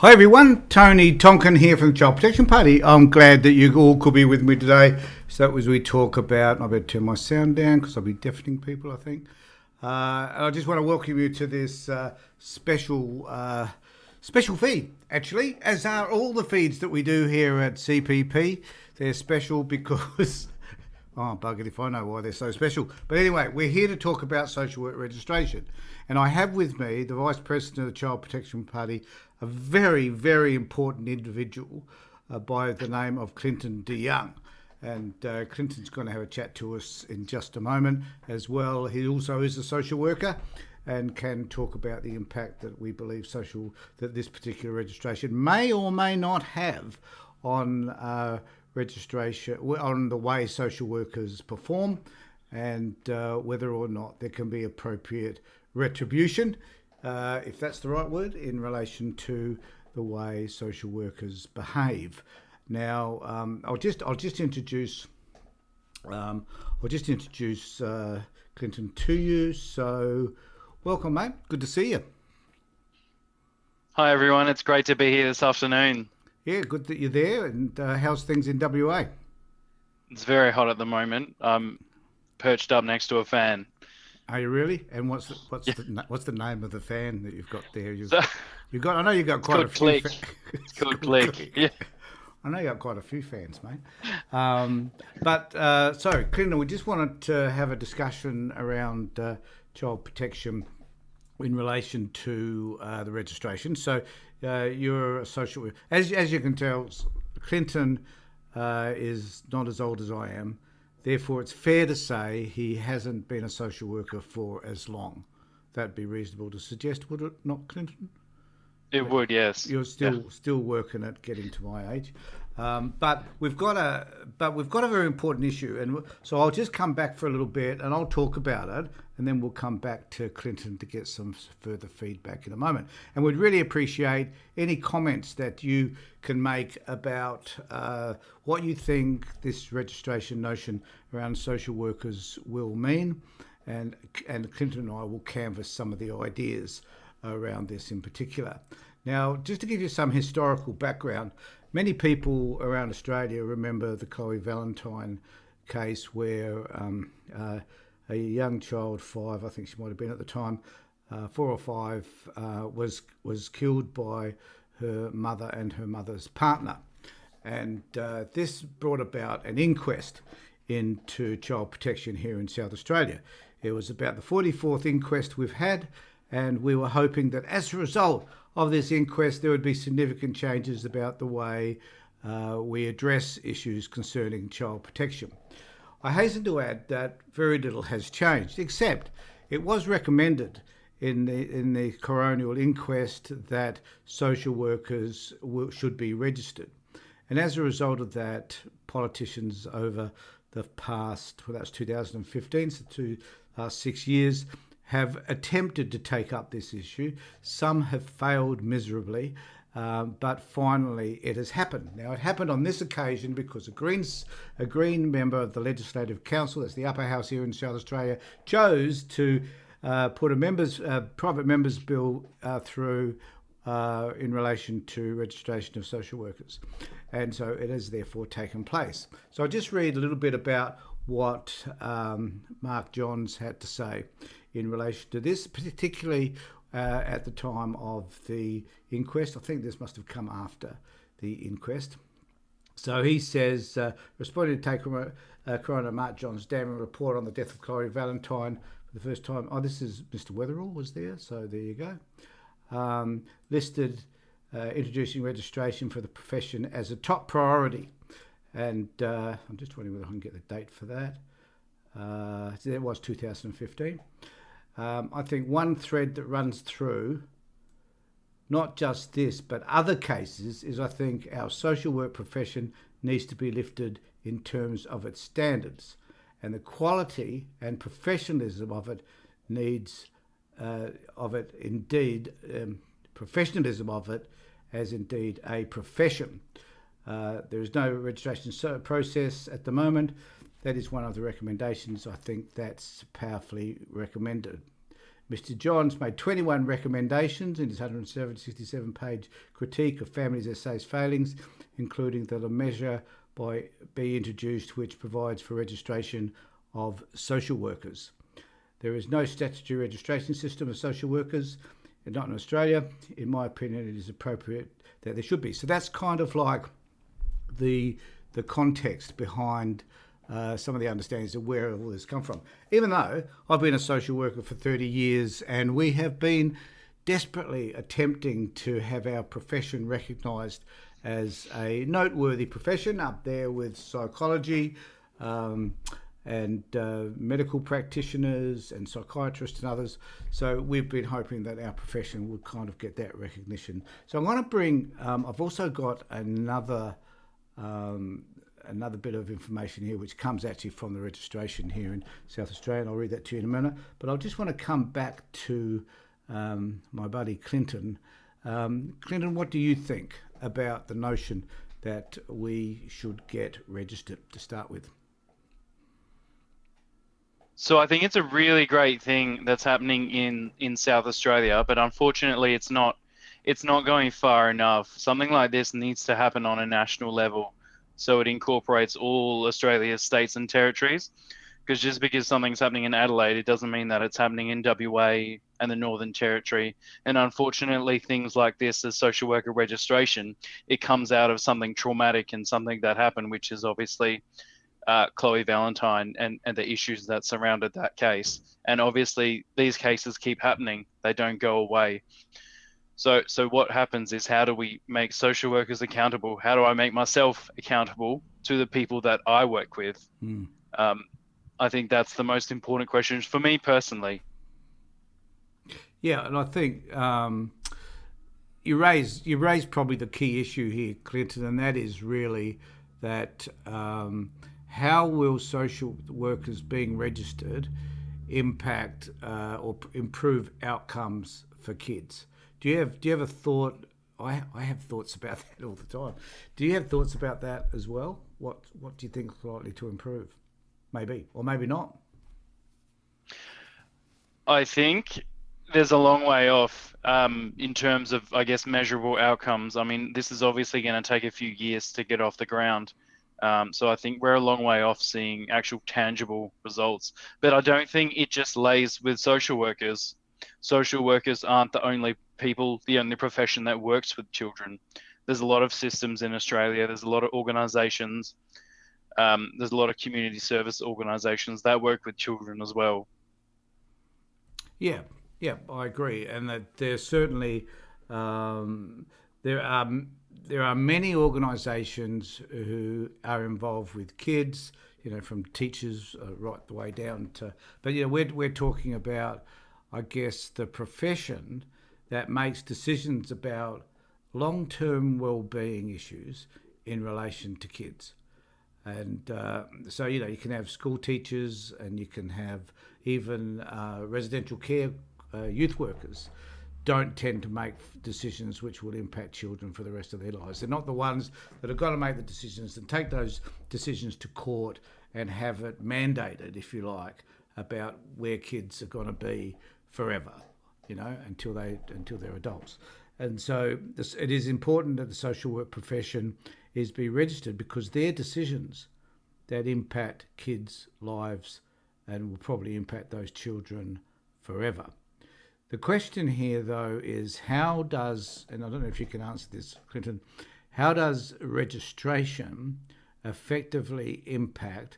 Hi everyone, Tony Tonkin here from the Child Protection Party. I'm glad that you all could be with me today. So that was we talk about, I better turn my sound down because I'll be deafening people, I think. And I just want to welcome you to this special feed, actually, as are all the feeds that we do here at CPP. They're special because... Oh, buggered if I know why they're so special. But anyway, we're here to talk about social work registration. And I have with me the Vice President of the Child Protection Party, a very, very important individual by the name of Clinton DeYoung. And Clinton's going to have a chat to us in just a moment as well. He also is a social worker and can talk about the impact that we believe that this particular registration may or may not have on registration, on the way social workers perform, and whether or not there can be appropriate retribution, if that's the right word, in relation to the way social workers behave. Now, I'll just introduce Clinton to you. So, welcome, mate. Good to see you. Hi everyone. It's great to be here this afternoon. Yeah, good that you're there. And how's things in WA? It's very hot at the moment. I'm perched up next to a fan. Are you really? And what's the name of the fan that you've got there? So, I know you've got quite a few. It's called Click. Yeah. I know you've got quite a few fans, mate. So Clinton, we just wanted to have a discussion around child protection in relation to the registration. So you're a social worker. As you can tell, Clinton is not as old as I am. Therefore, it's fair to say he hasn't been a social worker for as long. That'd be reasonable to suggest, would it not, Clinton? It would, yes. You're still working at getting to my age. But we've got a very important issue, and so I'll just come back for a little bit and I'll talk about it, and then we'll come back to Clinton to get some further feedback in a moment. And we'd really appreciate any comments that you can make about what you think this registration notion around social workers will mean, and Clinton and I will canvass some of the ideas around this in particular. Now, just to give you some historical background, many people around Australia remember the Chloe Valentine case where a young child, 5, I think she might have been at the time, 4 or 5, was killed by her mother and her mother's partner. And this brought about an inquest into child protection here in South Australia. It was about the 44th inquest we've had, and we were hoping that as a result of this inquest, there would be significant changes about the way we address issues concerning child protection. I hasten to add that very little has changed, except it was recommended in the coronial inquest that social workers should be registered. And as a result of that, politicians over the past, well, that's 2015, so 6 years, have attempted to take up this issue. Some have failed miserably, but finally it has happened. Now, it happened on this occasion because a Green member of the Legislative Council, that's the upper house here in South Australia, chose to put a private member's bill through in relation to registration of social workers. And so it has therefore taken place. So I'll just read a little bit about what Mark Johns had to say in relation to this, particularly at the time of the inquest. I think this must have come after the inquest. So he says, responding to take Coroner Mark Johns' damning report on the death of Chloe Valentine for the first time. Oh, this is Mr. Weatherall was there, so there you go. Listed introducing registration for the profession as a top priority. And I'm just wondering whether I can get the date for that. It was 2015. I think one thread that runs through not just this, but other cases, is I think our social work profession needs to be lifted in terms of its standards, and the quality and professionalism of it professionalism of it as indeed a profession. There is no registration process at the moment. That is one of the recommendations. I think that's powerfully recommended. Mr. Johns made 21 recommendations in his 167-page critique of Families SA's failings, including that a measure be introduced which provides for registration of social workers. There is no statutory registration system of social workers, not in Australia. In my opinion, it is appropriate that there should be. So that's kind of like the context behind some of the understandings of where all this come from. Even though I've been a social worker for 30 years and we have been desperately attempting to have our profession recognised as a noteworthy profession up there with psychology and medical practitioners and psychiatrists and others. So we've been hoping that our profession would kind of get that recognition. So I'm going to bring, I've also got another bit of information here which comes actually from the registration here in South Australia, and I'll read that to you in a minute. But I just want to come back to my buddy Clinton. Clinton, what do you think about the notion that we should get registered to start with? So I think it's a really great thing that's happening in South Australia, but unfortunately it's not going far enough. Something like this needs to happen on a national level, so it incorporates all Australia's states and territories. Because just because something's happening in Adelaide, it doesn't mean that it's happening in WA and the Northern Territory. And unfortunately, things like this, as social worker registration, it comes out of something traumatic and something that happened, which is obviously Chloe Valentine and the issues that surrounded that case. And obviously, these cases keep happening. They don't go away. So what happens is, how do we make social workers accountable? How do I make myself accountable to the people that I work with? I think that's the most important question for me personally. Yeah, and I think you raise probably the key issue here, Clinton, and that is really that how will social workers being registered impact or improve outcomes for kids? Do you have a thought? I have thoughts about that all the time. Do you have thoughts about that as well? What do you think is likely to improve? Maybe, or maybe not. I think there's a long way off in terms of, I guess, measurable outcomes. I mean, this is obviously going to take a few years to get off the ground. So I think we're a long way off seeing actual tangible results. But I don't think it just lays with social workers. Social workers aren't the only profession that works with children. There's a lot of systems in Australia. There's a lot of organisations. There's a lot of community service organisations that work with children as well. Yeah, I agree, and that there's certainly there are many organisations who are involved with kids, from teachers right the way down to. But we're talking about, I guess, the profession that makes decisions about long-term well-being issues in relation to kids. And so, you can have school teachers and you can have even residential care youth workers don't tend to make decisions which will impact children for the rest of their lives. They're not the ones that have got to make the decisions and take those decisions to court and have it mandated, if you like, about where kids are going to be forever, until they're adults. And so it is important that the social work profession is be registered, because they're decisions that impact kids' lives and will probably impact those children forever. The question here, though, is how does, and I don't know if you can answer this, Clinton, how does registration effectively impact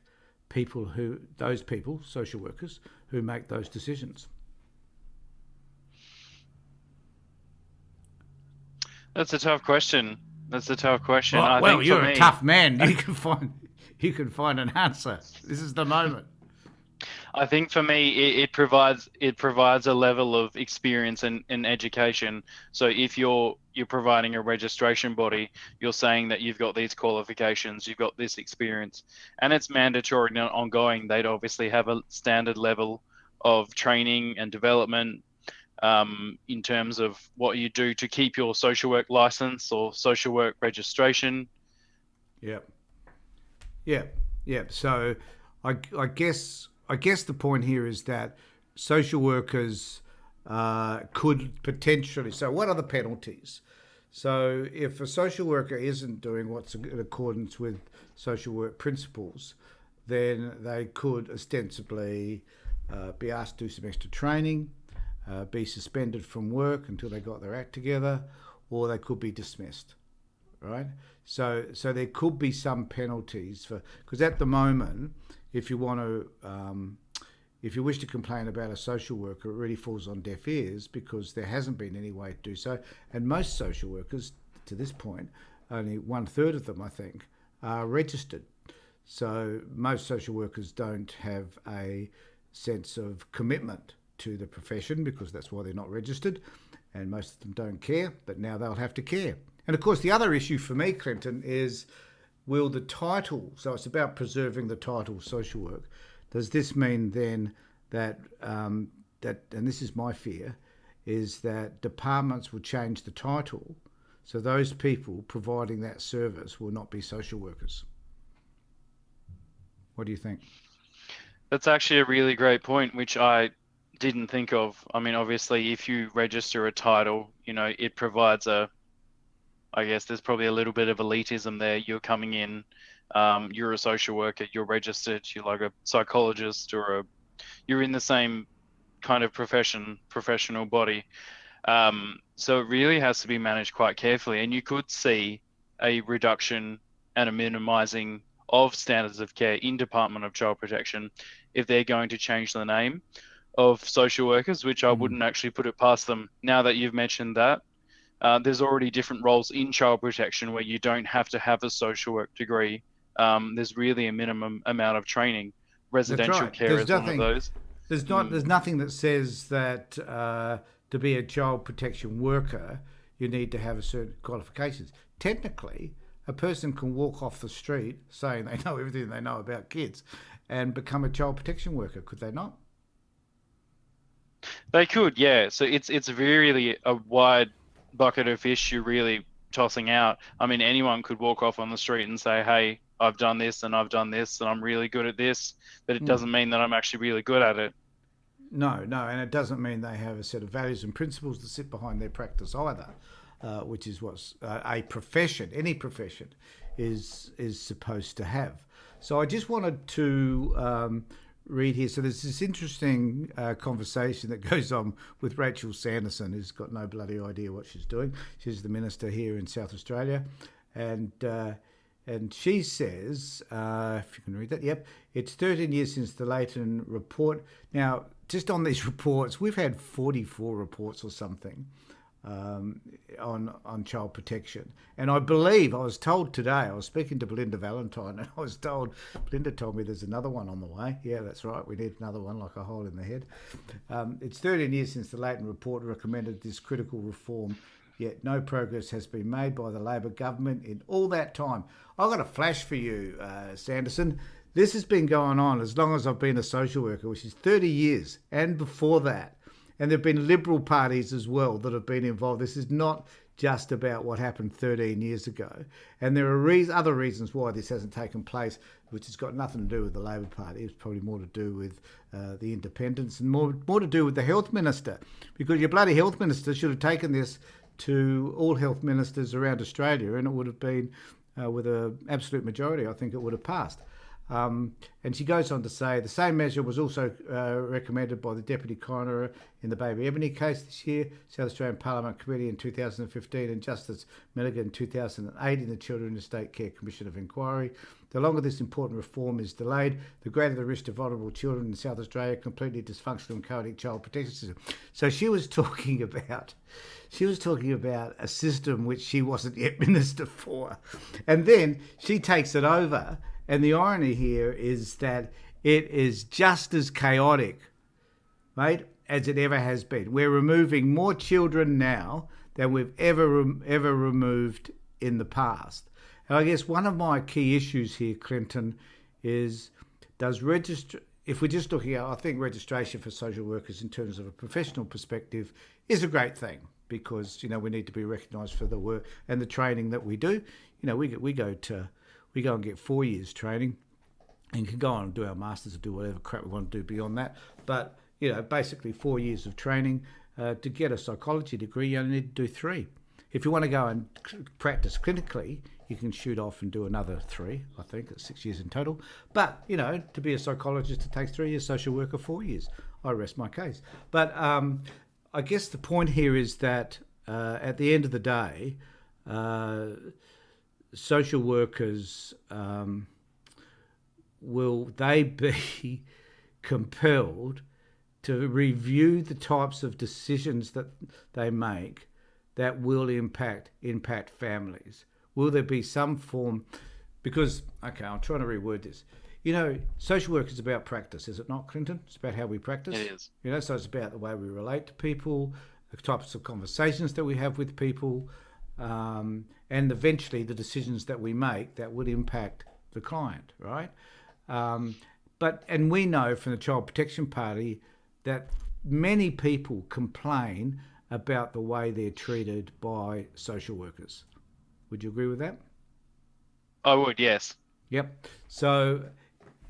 those people, social workers, who make those decisions? That's a tough question. Well, you're a tough man. You can find an answer. This is the moment. I think for me, it provides a level of experience and education. So if you're providing a registration body, you're saying that you've got these qualifications, you've got this experience, and it's mandatory and ongoing. They'd obviously have a standard level of training and development in terms of what you do to keep your social work license or social work registration. Yeah. So I guess the point here is that social workers could potentially. So, what are the penalties? So, if a social worker isn't doing what's in accordance with social work principles, then they could ostensibly be asked to do some extra training, be suspended from work until they got their act together, or they could be dismissed. Right? So there could be some penalties for, because at the moment, if you want to, if you wish to complain about a social worker, it really falls on deaf ears because there hasn't been any way to do so. And most social workers, to this point, only 1/3 of them, I think, are registered. So most social workers don't have a sense of commitment to the profession because that's why they're not registered. And most of them don't care, but now they'll have to care. And of course, the other issue for me, Clinton, is will the title, so it's about preserving the title social work. Does this mean then that, and this is my fear, is that departments will change the title so those people providing that service will not be social workers? What do you think? That's actually a really great point, which I didn't think of. I mean, obviously, if you register a title, it provides I guess there's probably a little bit of elitism there. You're coming in, you're a social worker, you're registered, you're like a psychologist you're in the same kind of professional body. So it really has to be managed quite carefully. And you could see a reduction and a minimizing of standards of care in Department of Child Protection if they're going to change the name of social workers, which I wouldn't actually put it past them. Now that you've mentioned that, there's already different roles in child protection where you don't have to have a social work degree. There's really a minimum amount of training. Residential care is one of those. There's nothing that says that to be a child protection worker, you need to have a certain qualifications. Technically, a person can walk off the street saying they know everything they know about kids and become a child protection worker, could they not? They could, yeah. So it's really a wide bucket of fish you're really tossing out. I mean, anyone could walk off on the street and say, hey, I've done this and I've done this and I'm really good at this, but it doesn't mean that I'm actually really good at it. No, and it doesn't mean they have a set of values and principles that sit behind their practice either, which is what a profession, any profession, is supposed to have. So I just wanted to read here. So there's this interesting conversation that goes on with Rachel Sanderson, who's got no bloody idea what she's doing. She's the minister here in South Australia, and she says, if you can read that, yep, it's 13 years since the Leighton report. Now, just on these reports, we've had 44 reports or something on child protection. And I believe, I was told today, I was speaking to Belinda Valentine, and Belinda told me there's another one on the way. Yeah, that's right, we need another one, like a hole in the head. It's 13 years since the Leighton report recommended this critical reform, yet no progress has been made by the Labor government in all that time. I've got a flash for you, Sanderson. This has been going on as long as I've been a social worker, which is 30 years, and before that. And there have been Liberal parties as well that have been involved. This is not just about what happened 13 years ago. And there are other reasons why this hasn't taken place, which has got nothing to do with the Labor Party. It's probably more to do with the independents and more to do with the health minister, because your bloody health minister should have taken this to all health ministers around Australia, and it would have been, with an absolute majority, I think it would have passed. And she goes on to say the same measure was also recommended by the Deputy Coroner in the Baby Ebony case this year, South Australian Parliament Committee in 2015, and Justice Milligan in 2008 in the Children and Estate Care Commission of Inquiry. The longer this important reform is delayed, the greater the risk to vulnerable children in South Australia, completely dysfunctional and chaotic child protection system. So she was talking about a system which she wasn't yet minister for. And then she takes it over. And the irony here is that it is just as chaotic, mate, as it ever has been. We're removing more children now than we've ever removed in the past. And I guess one of my key issues here, Clinton, is if we're just looking at, I think registration for social workers in terms of a professional perspective is a great thing, because, we need to be recognised for the work and the training that we do. We go and get 4 years training and can go on and do our masters or do whatever crap we want to do beyond that. But, basically 4 years of training To get a psychology degree, you only need to do 3. If you want to go and practice clinically, you can shoot off and do another 3. I think it's 6 years in total. But, to be a psychologist, it takes 3 years, social worker 4 years. I rest my case. But I guess the point here is that at the end of the day, social workers, will they be compelled to review the types of decisions that they make that will impact families? Will there be some form? Because, okay, I'm trying to reword this. Social work is about practice, is it not, Clinton? It's about how we practice. It is. So it's about the way we relate to people, the types of conversations that we have with people, and eventually the decisions that we make that would impact the client, right? And we know from the Child Protection Party that many people complain about the way they're treated by social workers. Would you agree with that? I would, yes. Yep. So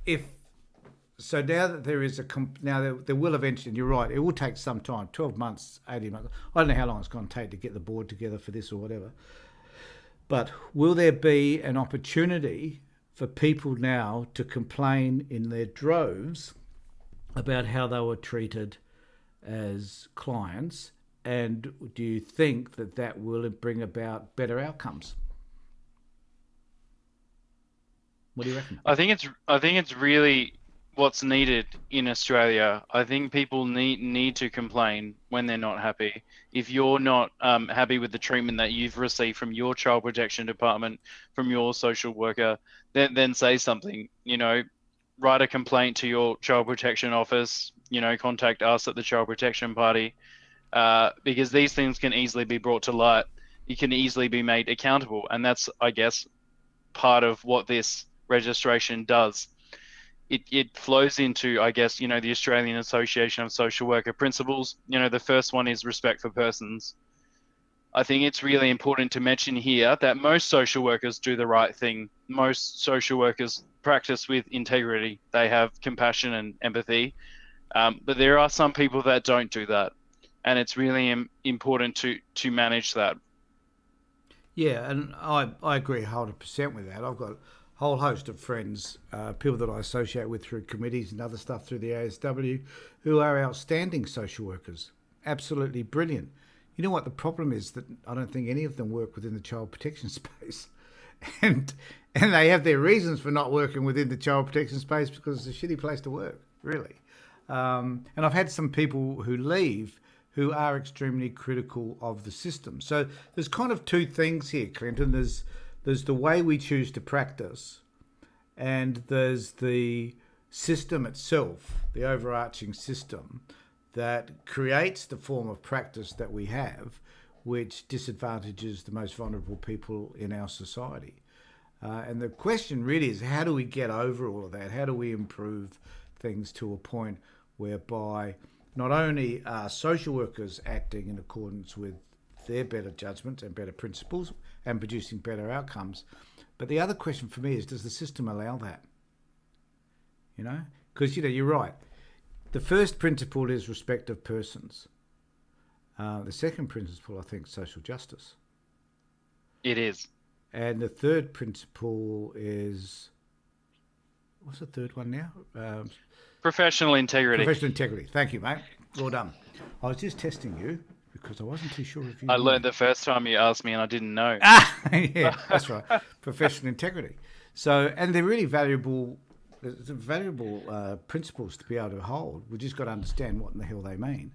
now that there is there will eventually, and you're right, it will take some time, 12 months, 18 months. I don't know how long it's going to take to get the board together for this or whatever. But will there be an opportunity for people now to complain in their droves about how they were treated as clients? And do you think that will bring about better outcomes? What do you reckon? I think it's really what's needed in Australia. I think people need to complain when they're not happy. If you're not happy with the treatment that you've received from your child protection department, from your social worker, then say something. Write a complaint to your child protection office. Contact us at the Child Protection Party, because these things can easily be brought to light. You can easily be made accountable, and that's, I guess, part of what this registration does. It flows into, I guess, the Australian Association of Social Worker principles. The first one is respect for persons. I think it's really important to mention here that most social workers do the right thing. Most social workers practice with integrity. They have compassion and empathy. But there are some people that don't do that. And it's really important to manage that. Yeah, and I agree 100% with that. I've got a whole host of friends, people that I associate with through committees and other stuff through the ASW, who are outstanding social workers. Absolutely brilliant. You know what the problem is? That I don't think any of them work within the child protection space. And they have their reasons for not working within the child protection space because it's a shitty place to work, really. And I've had some people who leave who are extremely critical of the system. So there's kind of two things here, Clinton. There's the way we choose to practice, and there's the system itself, the overarching system that creates the form of practice that we have, which disadvantages the most vulnerable people in our society. And the question really is, how do we get over all of that? How do we improve things to a point whereby not only are social workers acting in accordance with their better judgments and better principles and producing better outcomes, but the other question for me is, does the system allow that? Because, you're right. The first principle is respect of persons. The second principle, I think, is social justice. It is. And the third principle is, what's the third one now? Professional integrity. Professional integrity. Thank you, mate. Well done. I was just testing you because I wasn't too sure if you I learned the first time you asked me and I didn't know. Yeah, that's right. Professional integrity. So, and they're really valuable principles to be able to hold. We've just got to understand what in the hell they mean.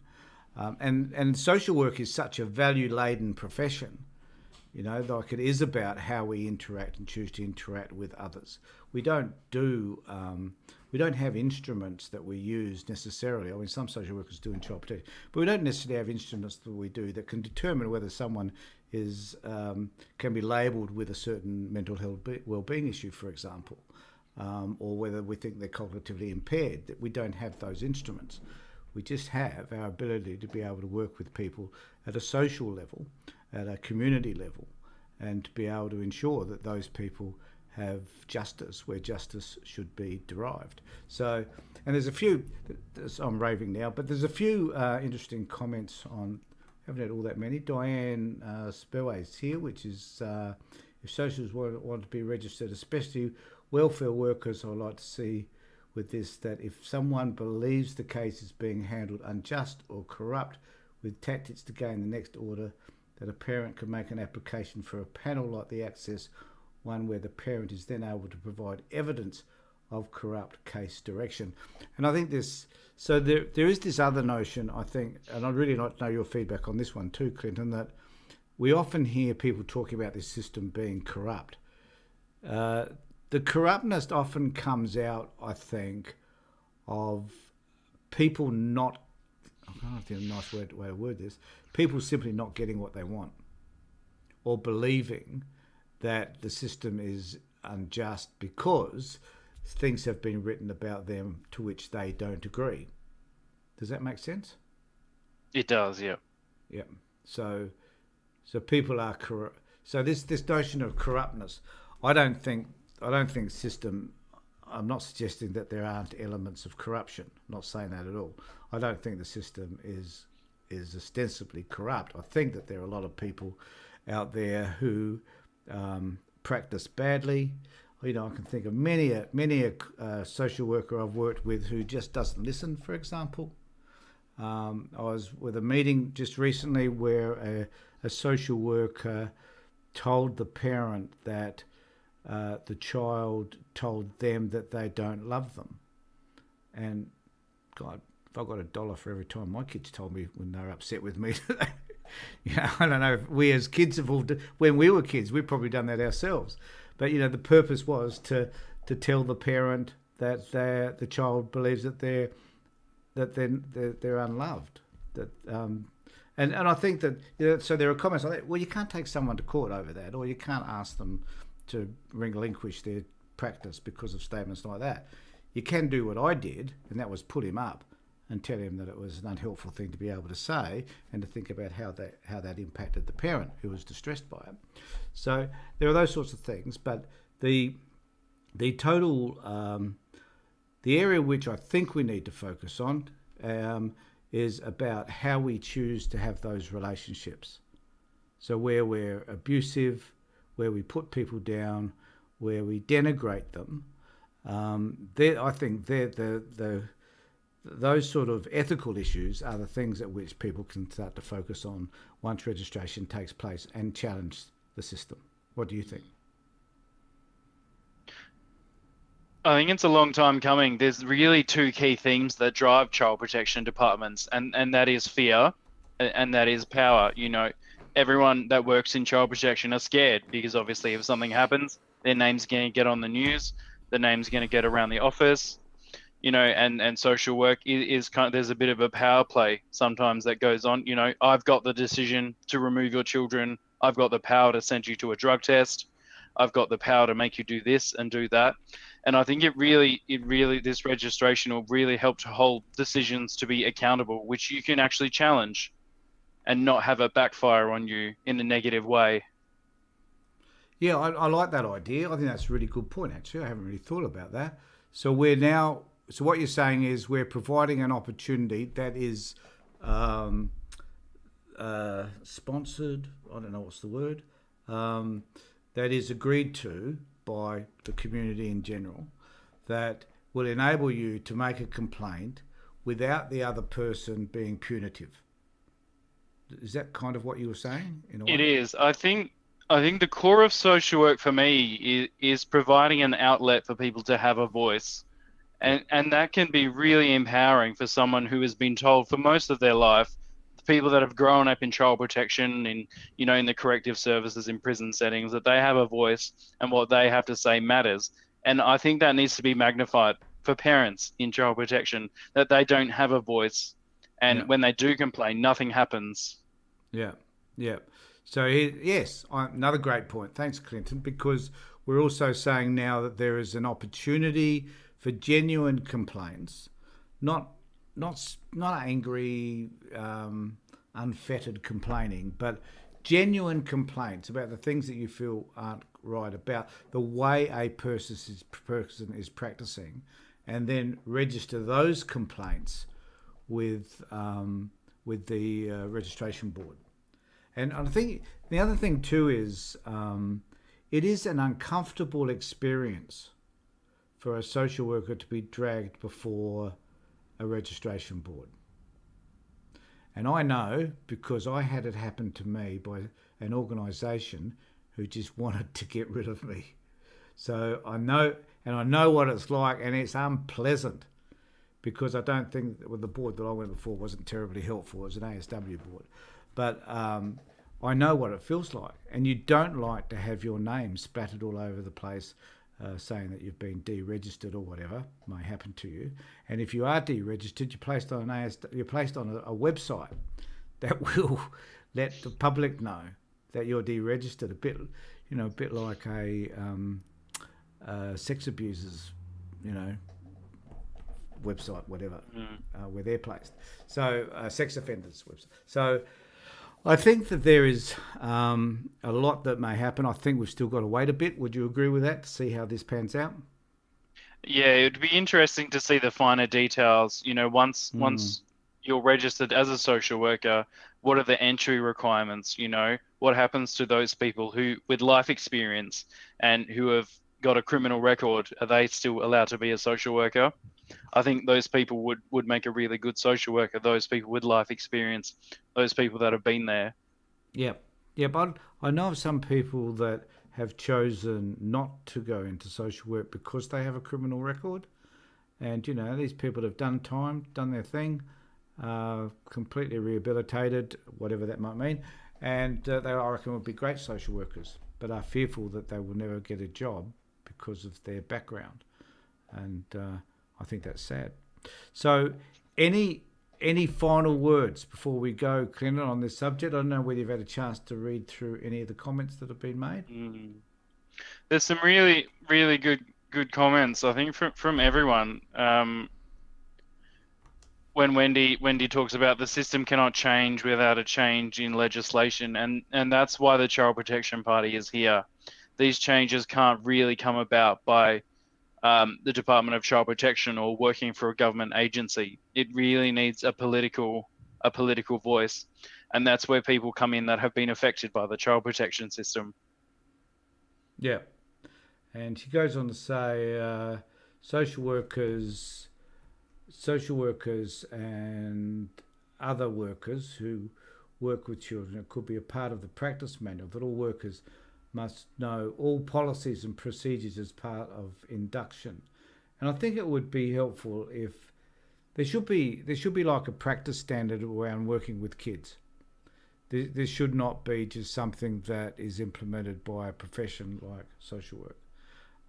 And social work is such a value-laden profession. Like it is about how we interact and choose to interact with others. We don't have instruments that we use necessarily. I mean, some social workers do in child protection, but we don't necessarily have instruments that we do that can determine whether someone is can be labelled with a certain mental health well-being issue, for example, or whether we think they're cognitively impaired. That we don't have those instruments. We just have our ability to be able to work with people at a social level, at a community level, and to be able to ensure that those people have justice where justice should be derived. So, and there's a few, I'm raving now, but there's a few interesting comments on, haven't had all that many. Diane Spillway's here, which is, if socials want to be registered, especially welfare workers, I'd like to see with this that if someone believes the case is being handled unjust or corrupt with tactics to gain the next order, that a parent can make an application for a panel like the Access one where the parent is then able to provide evidence of corrupt case direction. And I think this, so there is this other notion, I think, and I'd really like to know your feedback on this one too, Clinton, that we often hear people talking about this system being corrupt. The corruptness often comes out, I think, of people not, I don't know if there's a nice way to word this, people simply not getting what they want or believing that the system is unjust because things have been written about them to which they don't agree. Does that make sense? It does, yeah. Yeah. So people are corrupt. So this notion of corruptness, I don't think system. I'm not suggesting that there aren't elements of corruption. I'm not saying that at all. I don't think the system is ostensibly corrupt. I think that there are a lot of people out there who practice badly. You know, I can think of many a social worker I've worked with who just doesn't listen, for example. I was with a meeting just recently where a social worker told the parent that the child told them that they don't love them. And God, if I got $1 for every time my kids told me when they were upset with me, you know, I don't know if we as kids have all, when we were kids, we've probably done that ourselves. But, you know, the purpose was to tell the parent that the child believes that they're unloved. That and I think that, you know, so there are comments like that. Well, you can't take someone to court over that, or you can't ask them to relinquish their practice because of statements like that. You can do what I did, and that was put him up and tell him that it was an unhelpful thing to be able to say, and to think about how that impacted the parent who was distressed by it. So there are those sorts of things, but the total the area which I think we need to focus on is about how we choose to have those relationships. So where we're abusive, where we put people down, where we denigrate them, I think those sort of ethical issues are the things at which people can start to focus on once registration takes place and challenge the system. What do you think? I think it's a long time coming. There's really two key themes that drive child protection departments, and that is fear and that is power. You know, everyone that works in child protection are scared because obviously if something happens, their name's going to get on the news, the name's going to get around the office, you know, and social work is kind of, there's a bit of a power play sometimes that goes on. You know, I've got the decision to remove your children. I've got the power to send you to a drug test. I've got the power to make you do this and do that. And I think it really, this registration will really help to hold decisions to be accountable, which you can actually challenge and not have it backfire on you in a negative way. Yeah, I like that idea. I think that's a really good point, actually. I haven't really thought about that. So what you're saying is we're providing an opportunity that is sponsored, I don't know what's the word, that is agreed to by the community in general, that will enable you to make a complaint without the other person being punitive. Is that kind of what you were saying? In a way? It is. I think the core of social work for me is providing an outlet for people to have a voice. And that can be really empowering for someone who has been told for most of their life, people that have grown up in child protection, in the corrective services, in prison settings, that they have a voice and what they have to say matters. And I think that needs to be magnified for parents in child protection, that they don't have a voice. And when they do complain, nothing happens. Yeah. So yes, another great point. Thanks, Clinton, because we're also saying now that there is an opportunity for genuine complaints, not angry, unfettered complaining, but genuine complaints about the things that you feel aren't right about the way a person is practicing, and then register those complaints with the registration board. And I think the other thing too is it is an uncomfortable experience for a social worker to be dragged before a registration board. And I know because I had it happen to me by an organisation who just wanted to get rid of me. So I know what it's like, and it's unpleasant because I don't think that the board that I went before wasn't terribly helpful. It was an ASW board. But I know what it feels like. And you don't like to have your name splattered all over the place saying that you've been deregistered or whatever may happen to you. And if you are deregistered, you're placed on a website that will let the public know that you're deregistered. A bit like a sex abusers, website, whatever, where they're placed. So sex offenders website. So I think that there is a lot that may happen. I think we've still got to wait a bit. Would you agree with that to see how this pans out? Yeah, it'd be interesting to see the finer details. Once you're registered as a social worker, what are the entry requirements? What happens to those people who with life experience and who have got a criminal record? Are they still allowed to be a social worker? I think those people would make a really good social worker, those people with life experience, those people that have been there. Yeah. Yeah, but I know of some people that have chosen not to go into social work because they have a criminal record. And, these people have done time, done their thing, completely rehabilitated, whatever that might mean. And they, I reckon, would be great social workers, but are fearful that they will never get a job because of their background. And I think that's sad. So any final words before we go, Clinton, on this subject? I don't know whether you've had a chance to read through any of the comments that have been made. There's some really, really good comments, I think, from everyone. When Wendy talks about the system cannot change without a change in legislation, and that's why the Child Protection Party is here. These changes can't really come about by the Department of Child Protection or working for a government agency. It really needs a political voice, and that's where people come in that have been affected by the child protection system. Yeah, and she goes on to say social workers and other workers who work with children. It could be a part of the practice manual that all workers must know all policies and procedures as part of induction. And I think it would be helpful if there should be like a practice standard around working with kids. This should not be just something that is implemented by a profession like social work.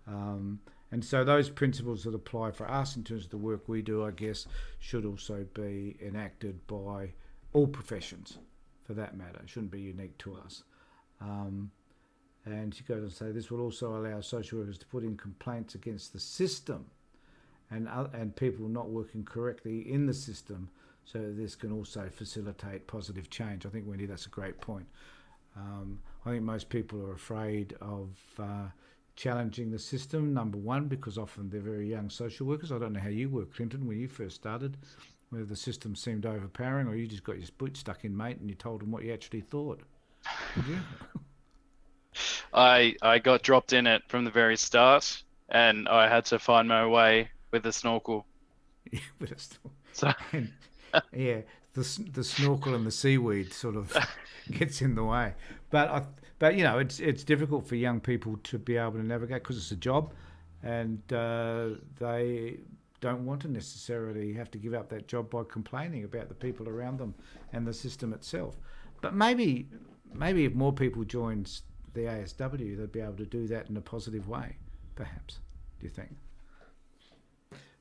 And so those principles that apply for us in terms of the work we do, I guess, should also be enacted by all professions, for that matter. It shouldn't be unique to us. And she goes on to say this will also allow social workers to put in complaints against the system and people not working correctly in the system, so this can also facilitate positive change. I think, Wendy, that's a great point. I think most people are afraid of challenging the system, number one, because often they're very young social workers. I don't know how you were, Clinton, when you first started, whether the system seemed overpowering or you just got your boot stuck in, mate, and you told them what you actually thought. Did you? I got dropped in it from the very start, and I had to find my way with a snorkel. Yeah, with a snorkel. So, yeah, the snorkel and the seaweed sort of gets in the way. But it's difficult for young people to be able to navigate because it's a job, and they don't want to necessarily have to give up that job by complaining about the people around them and the system itself. But maybe if more people joined the ASW, they'd be able to do that in a positive way, perhaps. Do you think?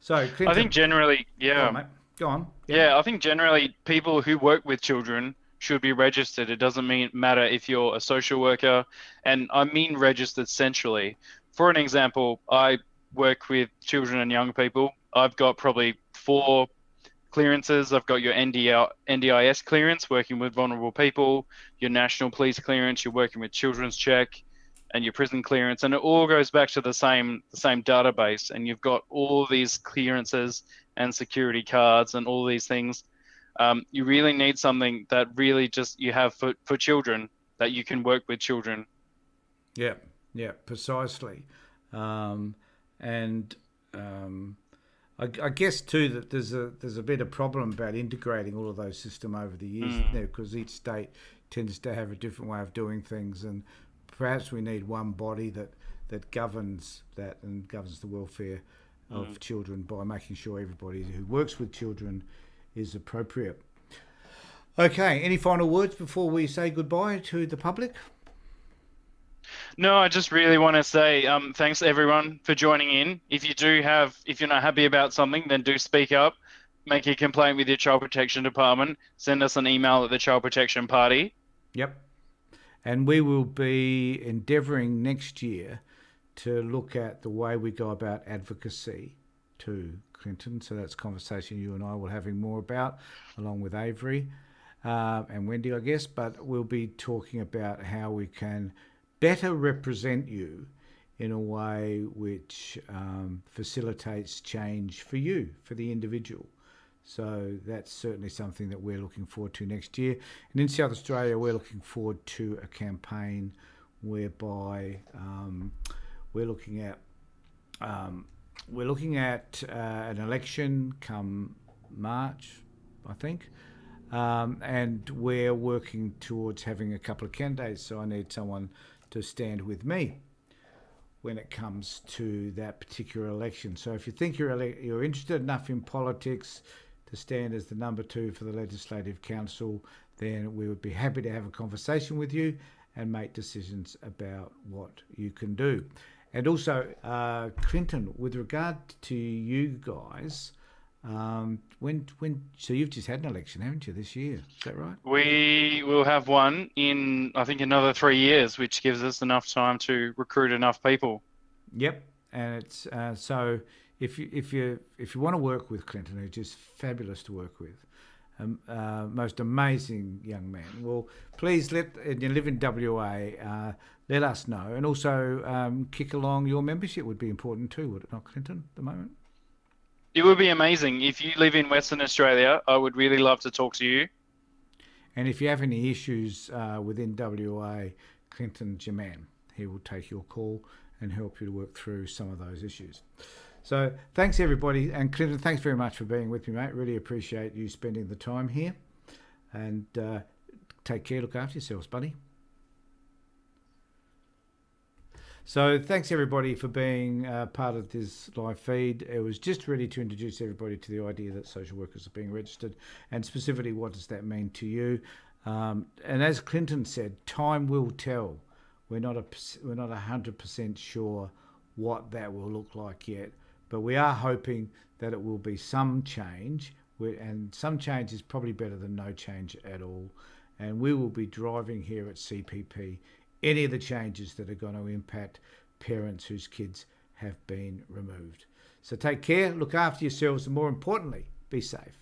So, Clinton, I think generally, yeah. Go on, mate. Go on. Yeah, I think generally people who work with children should be registered. It doesn't matter if you're a social worker, and I mean registered centrally. For an example, I work with children and young people. I've got probably 4 clearances. I've got your NDIS clearance, working with vulnerable people, your national police clearance, you're working with Children's Check, and your prison clearance, and it all goes back to the same database, and you've got all these clearances and security cards and all these things. You really need something that really just you have for children, that you can work with children. Yeah, yeah, precisely. And I guess too that there's a bit of problem about integrating all of those systems over the years, because each state tends to have a different way of doing things, and perhaps we need one body that governs that and governs the welfare of children by making sure everybody who works with children is appropriate. Okay, any final words before we say goodbye to the public? No, I just really want to say thanks everyone for joining in. If you're not happy about something, then do speak up. Make a complaint with your Child Protection Department. Send us an email at the Child Protection Party. Yep. And we will be endeavouring next year to look at the way we go about advocacy to Clinton. So that's a conversation you and I will be having more about, along with Avery and Wendy, I guess. But we'll be talking about how we can better represent you in a way which facilitates change for you, for the individual. So that's certainly something that we're looking forward to next year. And in South Australia, we're looking forward to a campaign whereby we're looking at an election come March, I think, and we're working towards having a couple of candidates. So I need someone to stand with me when it comes to that particular election. So if you think you're interested enough in politics to stand as the number 2 for the Legislative Council, then we would be happy to have a conversation with you and make decisions about what you can do. And also, Clinton, with regard to you guys, so you've just had an election, haven't you, this year? Is that right? We will have one in, I think, another 3 years, which gives us enough time to recruit enough people. Yep, and it's so if you want to work with Clinton, who's just fabulous to work with, most amazing young man. Well, please you live in WA. Let us know, and also kick along your membership would be important too, would it not, Clinton? At the moment. It would be amazing. If you live in Western Australia, I would really love to talk to you. And if you have any issues within WA, Clinton's your man. He will take your call and help you to work through some of those issues. So thanks, everybody. And Clinton, thanks very much for being with me, mate. Really appreciate you spending the time here. And take care. Look after yourselves, buddy. So thanks everybody for being part of this live feed. It was just really to introduce everybody to the idea that social workers are being registered, and specifically what does that mean to you. And as Clinton said, time will tell. We're not 100% sure what that will look like yet, but we are hoping that it will be some change, and some change is probably better than no change at all. And we will be driving here at CPP any of the changes that are going to impact parents whose kids have been removed. So take care, look after yourselves, and more importantly, be safe.